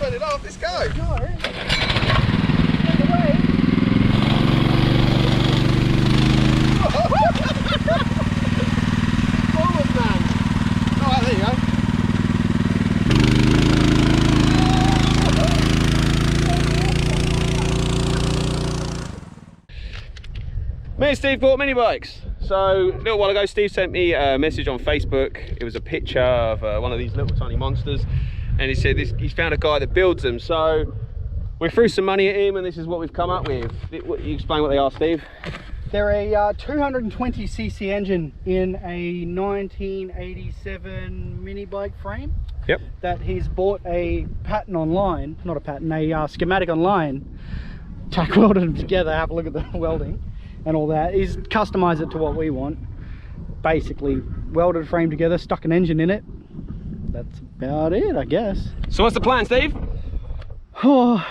turn it off. Let's go. Forward, man. Alright, there you go. Me and Steve bought mini bikes. So a little while ago, Steve sent me a message on Facebook. It was a picture of one of these little tiny monsters, and he said he's found a guy that builds them. So we threw some money at him, and this is what we've come up with. You explain what they are, Steve? They're a 220cc engine in a 1987 mini bike frame. Yep. That he's bought a pattern online, not a pattern, a schematic online, tack welded them together. Have a look at the welding and all that. He's customized it to what we want. Basically welded a frame together, stuck an engine in it. That's about it, I guess. So what's the plan, Steve? Oh,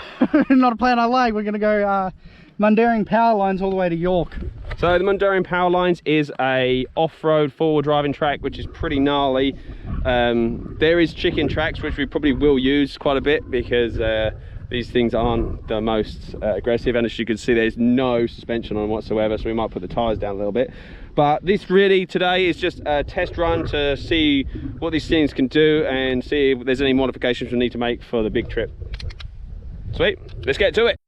not a plan I like. We're gonna go Mundaring Power Lines all the way to York. So the Mundaring Power Lines is a off-road forward driving track, which is pretty gnarly. There is chicken tracks, which we probably will use quite a bit, because these things aren't the most aggressive, and as you can see, there's no suspension on whatsoever, so we might put the tires down a little bit. But this really today is just a test run to see what these things can do and see if there's any modifications we need to make for the big trip. Sweet, let's get to it.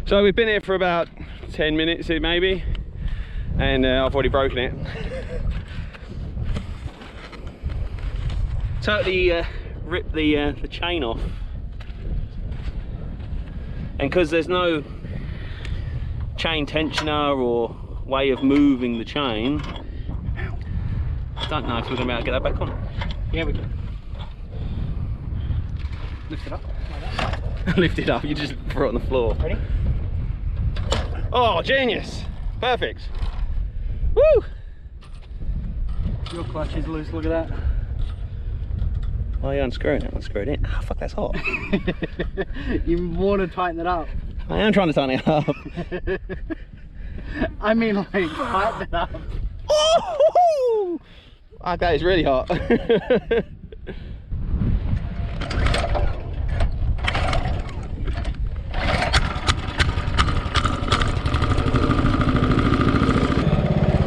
So we've been here for about 10 minutes maybe, and I've already broken it. Totally ripped the chain off, and because there's no chain tensioner or way of moving the chain, I don't know if we're going to be able to get that back on. Yeah, we can. Lift it up like that. Lift it up, you just throw it on the floor. Ready? Oh, genius! Perfect. Woo! Your clutch is loose, look at that. Oh, you unscrewed it, unscrewed it. Oh, fuck, that's hot. You want to tighten it up. I am trying to tighten it up. I mean, like, tighten it up. Oh! Okay, it's really hot.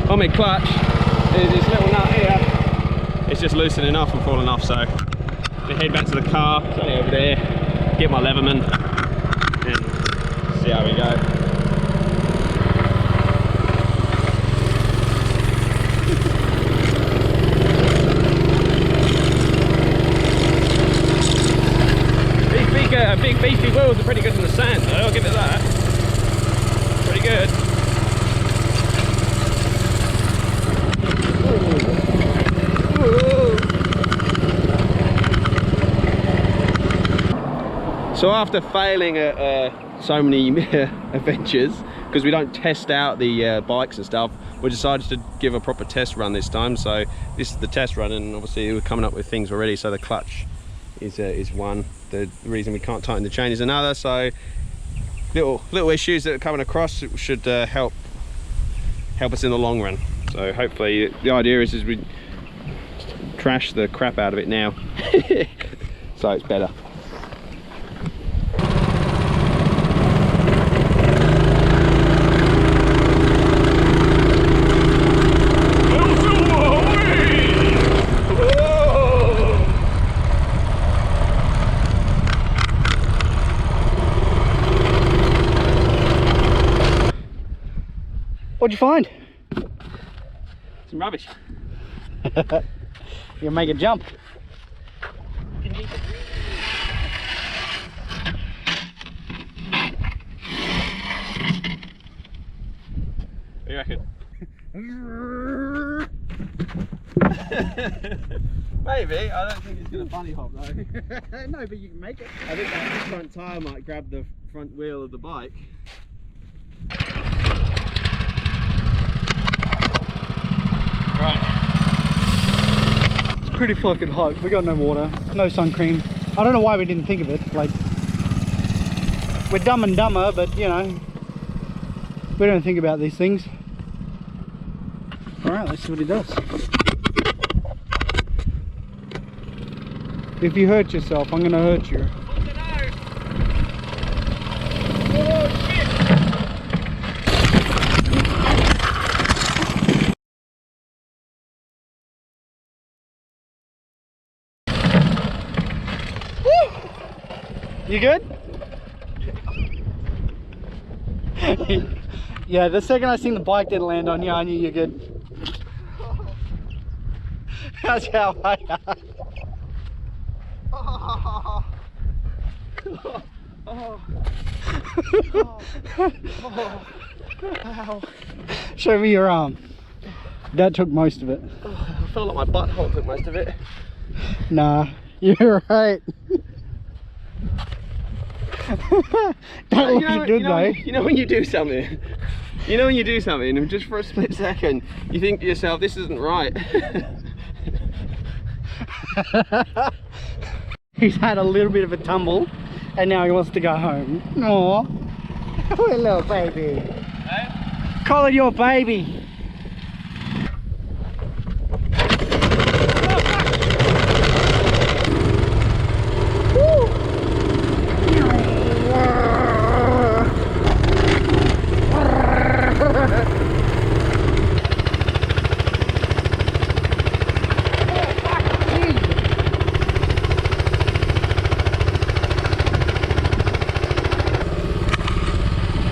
On my clutch is this little nut here. It's just loosening off and falling off, so I'm gonna head back to the car. It's only over there. Get my Leatherman and see how we go. Big beefy wheels are pretty good in the sand, though. I'll give it that. Pretty good. So after failing at so many adventures, because we don't test out the bikes and stuff, we decided to give a proper test run this time. So this is the test run, and obviously we're coming up with things already. So the clutch is one. The reason we can't tighten the chain is another. So little issues that are coming across should help us in the long run. So hopefully the idea is we trash the crap out of it now, so it's better. What'd you find? Some rubbish. You make it jump. What do you reckon? Maybe. I don't think it's going to bunny hop though. No, but you can make it. I think that front tyre might grab the front wheel of the bike. Right. It's pretty fucking hot. We got no water, no sun cream. I don't know why we didn't think of it. Like, we're dumb and dumber, but you know, we don't think about these things. All right, let's see what he does. If you hurt yourself, I'm gonna hurt you. You good? Yeah, the second I seen the bike didn't land on you, I knew you're good. That's how I am. Show me your arm. That took most of it. I felt like my butthole took most of it. Nah, you're right. That looked good though. You know when you do something, and just for a split second, you think to yourself, this isn't right. He's had a little bit of a tumble and now he wants to go home. Aww. Oh, little baby. Hey? Call it your baby.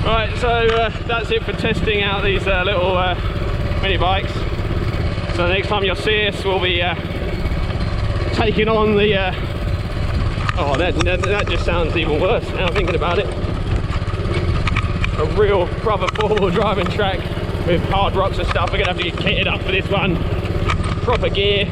Right, so that's it for testing out these little mini bikes. So the next time you'll see us, we'll be taking on the oh, that just sounds even worse now thinking about it. A real proper four-wheel driving track with hard rocks and stuff. We're gonna have to get kitted up for this one. Proper gear.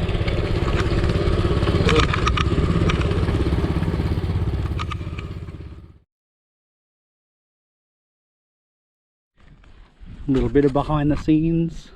A little bit of behind the scenes.